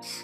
It's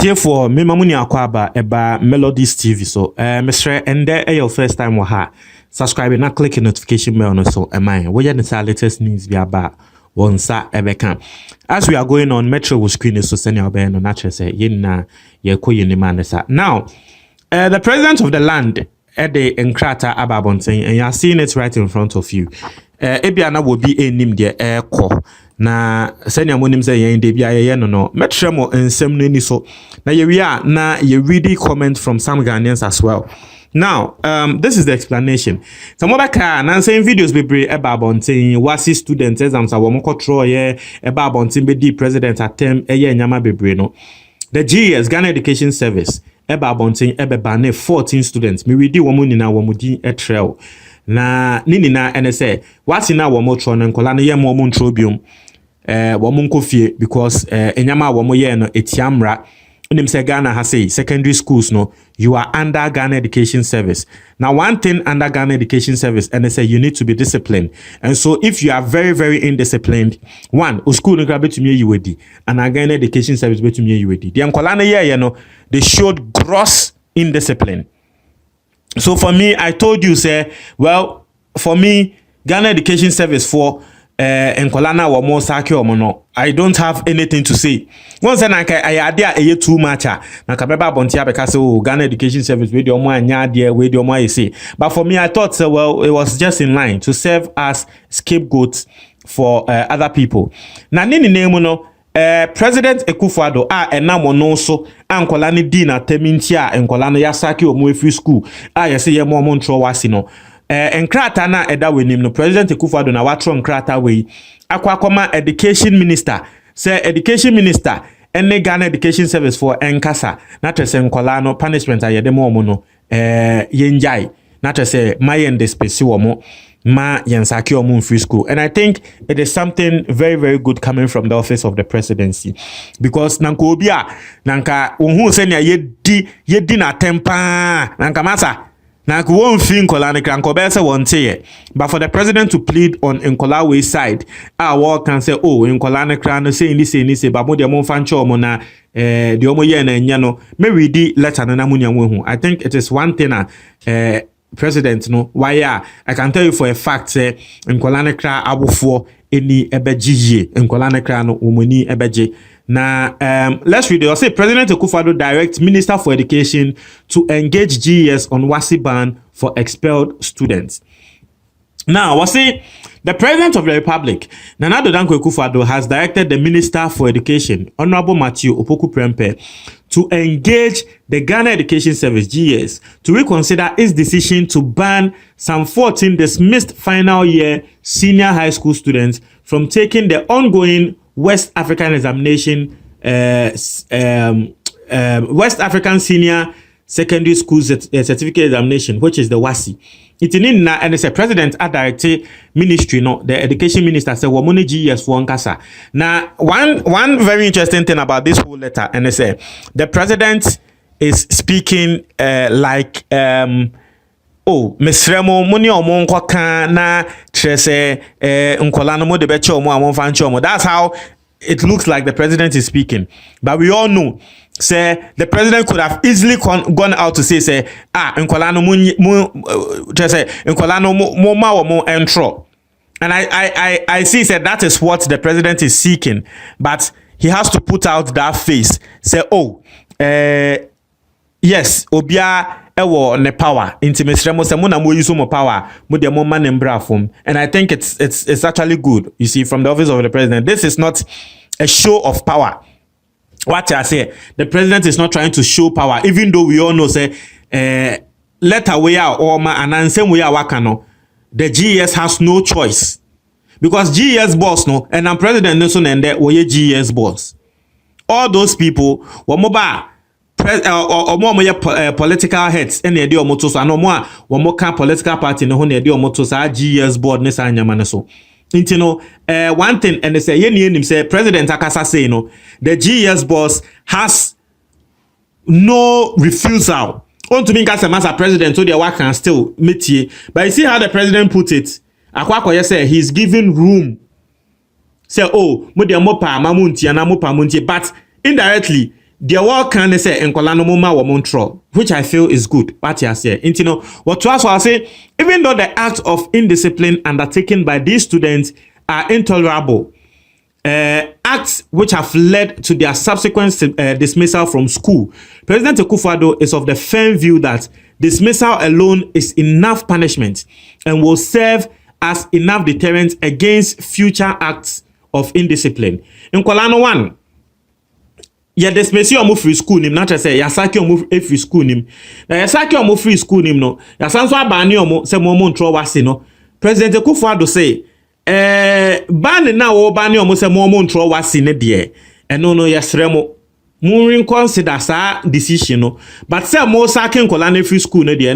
here for me mamuni akwaba eba Melodies TV. So Mr. and your first time wa subscribe and click the notification bell on so am I. We are the latest news be about one sa ebeka. As we are going on, Metro will screen so send your band on natural say yina ye ko yini. Now the president of the land Ede Nkrata Ababonten, and you are seeing it right in front of you. Ebiana will be a name there ko na senior monim say yen de bia no metremo ensem no ni so na we are na ye ready comment from some Ghanaians as well. Now this is the explanation. Some other car na saying videos be Ababonten WASSCE students exams are control ye Ababonten be the president attempt nyama bebre no. The GS Ghana Education Service eba bonten ebe bane 14 students mi ready womu nina womu din etrel na ninina ene say wasi na womu tro no nkola na ye mo womu ntro biom womu nkofie because enyama womu ye no etiamra unim say Ghana has say secondary schools no you are under Ghana Education Service. Now one thing under Ghana Education Service and they say you need to be disciplined, and so if you are very indisciplined, one school no grab to me you would and Ghana Education Service to me you would the nkola na ye no they showed gross indiscipline. So for me, I told you, say, well, for me, Ghana Education Service for Nkolana or more sake or mono, I don't have anything to say. Once I idea a too much. Nakabeba Bontia because Ghana Education Service with your more dear with your more say. But for me, I thought so well, it was just in line to serve as scapegoats for other people. Na nini name no. President Akufo ena mono so ankola ne di na temintia enkola no yasaki omo free school yese ye mo ntro wase no enkrata na eda wenim no President Akufo na watro enkrata we akwa education minister say education minister ene Ghana Education Service for enkasa na trese enkola no punishment ayede mo no yenjai na trese mayen despesi wo mo ma yansaki omun free school. And I think it is something very good coming from the office of the presidency, because nanka obia nanka unhu senya yedi na tempa nanka masa nanka won fi nkola ne kranko be se wonte. But for the president to plead on nkola way side, our can say oh nkola ne kran say ni say ba mo de mo fancho omo na de omo ye na nya no me read letter na munya hu. I think it is one thing president no why I can tell you for a fact say nkola ne kra abofo eni ebejiye nkola ne kra no omoni ebeje na let's read it. Say President Akufo direct Minister for Education to engage GES on WASSCE ban for expelled students. Now, we say the President of the Republic, Nana Addo Dankwa Akufo, has directed the Minister for Education, Honorable Matthew Opoku Prempeh, to engage the Ghana Education Service (GS) to reconsider its decision to ban some 14 dismissed final year senior high school students from taking the ongoing West African examination, West African Senior Secondary School Certificate Examination, which is the WASSCE. It in na and it's a president a directed ministry no the education minister say womoni GS for nkasa. Now one very interesting thing about this whole letter and they say the president is speaking like oh mesremo moni omo nkoka na trese nkola no mo de beche omo amon fanche omo. That's how it looks like the president is speaking. But we all know say the president could have easily gone out to say nkola no nkola no mo ma wo mo entro. And I see said that is what the president is seeking, but he has to put out that face say oh yes obia ewo ne power intimate mo se mo na mo use mo power mo de mo man embra fom. And I think it's actually good, you see, from the office of the president. This is not a show of power. What I say, the president is not trying to show power, even though we all know say let away or ma and same way wakano the GES has no choice, because GES boss no and I'm president Nelson and there were GES boss. All those people were mobile or more political heads and the idea motos and no more political party no the idea motos are GES board nesa nyamane so. You know, one thing, and they say, him say, President Akasa say, no, the GES boss has no refusal On to me as a president, so the work can still meet you. But you see how the president put it. Akwakoye say he's giving room. Say, oh, mo de mopa mamunti and mopa munti, but indirectly, the work can say enkolano moma wo montro, which I feel is good. What you say, you know, what to us I say, even though the acts of indiscipline undertaken by these students are intolerable, acts which have led to their subsequent dismissal from school, President Akufo is of the firm view that dismissal alone is enough punishment and will serve as enough deterrent against future acts of indiscipline. In Kolano 1, ya dismissi omo free school nim na say ya saki omo free school nim na ya saki omo free school nim no ya sanso abani omo se mo ntro wase no President Akufo say ban na wo bani omo se mo ntro wase ne de eno no yesre mo consider sa decision no but say mo saki nkola na free school ne de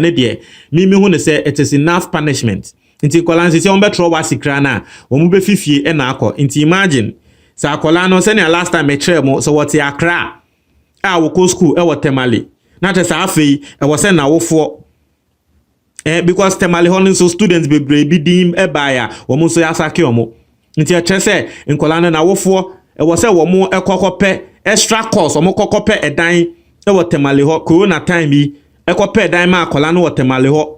me hu ne say it is enough punishment nti nkola se on betro wase kra na wo mo be fifie e na akọ nti imagine sa akola no send last time metre mo so what Accra wo ko school e wo Temale na te sa afei e wo send na wofo because Temale honin so students be bi dim e ba ya wo mo so ya sake omo nti e tre se nkola no na wofo e wo se wo mo ekokope extra course omo kokope edan e wo Temale ho corona time bi ekope edan ma akola no wo Temale ho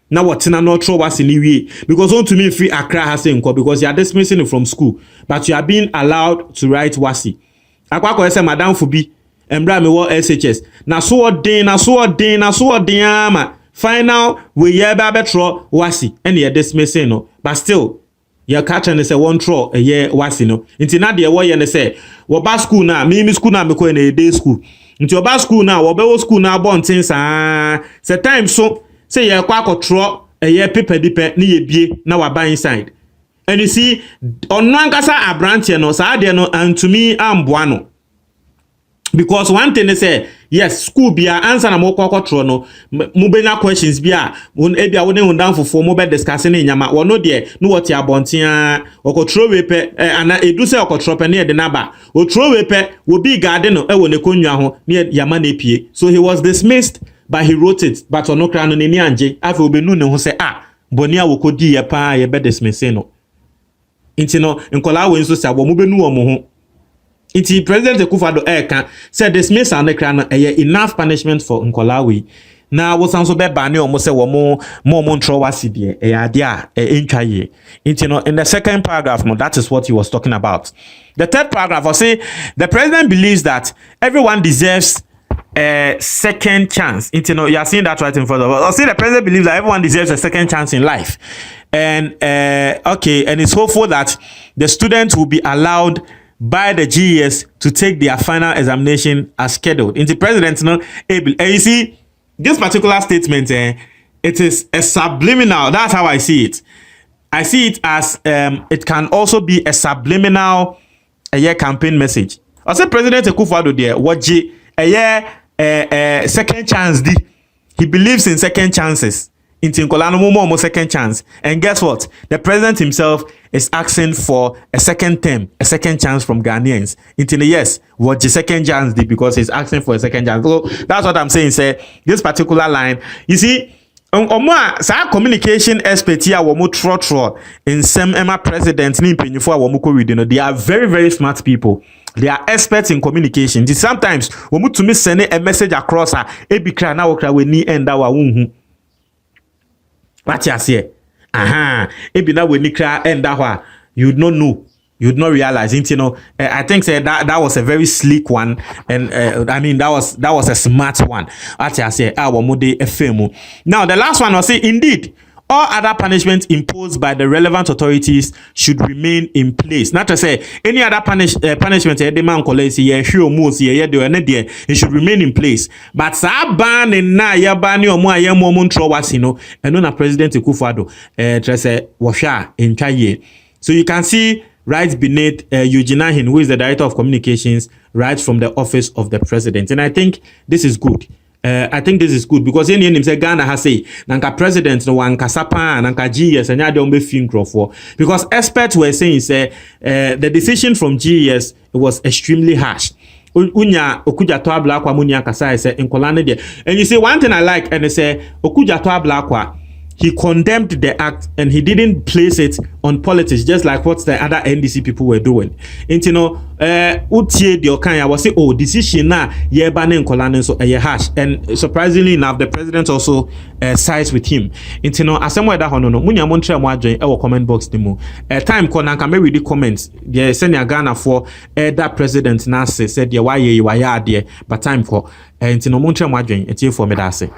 na watina no tro wase ni wie because on to me free Accra has nko because you are dismissing it from school but you are being allowed to write WASSCE akwakọ say madam Fubi embra me wo SHS na so odin ama final we ye ba betro WASSCE and you dismissing no but still you catch and say one tro a year WASSCE no nti na de wo ye ne say wo ba school na me school na me ko na day school nti wo ba school na wo be wo school na bontin sa say time so say ye kwa kotro ye paper dipe ni ye bie na wa buy inside and you see ono ankasa abrantie no sa de no and to me amboa no because one thing they say yes school bia answer na mo kotro no mo be na questions bia won e bia won e down for mo be discuss na nyama wono de no what ya bontia okotro we pe ana edu say okotro pe na ye de naba otro we pe wo bi garden no e wo ne konwa ho na yama na pie so he was dismissed. But he wrote it, but on no crown on any anje. I've been known who say, Bonia will code ye pa ye bed dismissino. Intino, and Kola wins to say, Womubenu or Moho. Inti President Akufo can said dismiss on the crown enough punishment for Nkolawi. Now, was also bad banny almost say, more montro was it, idea, inchaye. Intino, in the second paragraph, no, that is what he was talking about. The third paragraph, I say, the president believes that everyone deserves a second chance. You know, you are seeing that right in front of us. I see the president believes that everyone deserves a second chance in life. And okay, and it's hopeful that the students will be allowed by the GES to take their final examination as scheduled. In the president not able. And you see, this particular statement, it is a subliminal. That's how I see it. I see it as it can also be a subliminal campaign message. I said President Akufo there, what second chance di. He believes in second chances. In Tinkolano Momo second chance. And guess what? The president himself is asking for a second term, a second chance from Ghanaians. In yes, what the second chance did because he's asking for a second chance. So that's what I'm saying. Say this particular line. You see, sa communication expert here womo trotro in some Emma president ni mpanyifo a womo ko read no, they are very very smart people. They are experts in communication. Sometimes womo to me send a message across ebi kra na wokra we ni enda wa wonhu. What you say? Ebi na we ni kra enda wa you would not know. You would not realize it, you know. I think that was a very sleek one, and I mean that was a smart one. Actually, I say now the last one was say indeed all other punishments imposed by the relevant authorities should remain in place. Not to say any other punishment it should remain in place. But President Akufo so you can see right beneath Eugene Ahin, who is the Director of Communications, right from the office of the president. And I think this is good. I think this is good because any name say Ghana has say nanka president no wanka sapa nanka GES and yade ombe fin for because experts were saying say the decision from GES was extremely harsh. unya okujato abla kwa munia kasa say nkolane de. And you see one thing I like and they say okujato abla kwa, he condemned the act and he didn't place it on politics, just like what the other NDC people were doing. And you know, utie the okanya was say, oh, decision na ye bane nkolane so ye hash. And surprisingly enough, the president also sides with him. And you know, asemwe da hono no, munya montre mo adwen e wo comment box ni mu. Time ko na can read the comments. The senior Ghana for that president na said ye why ye ade, but time ko. And you know, montre mo adwen e tie for me da say.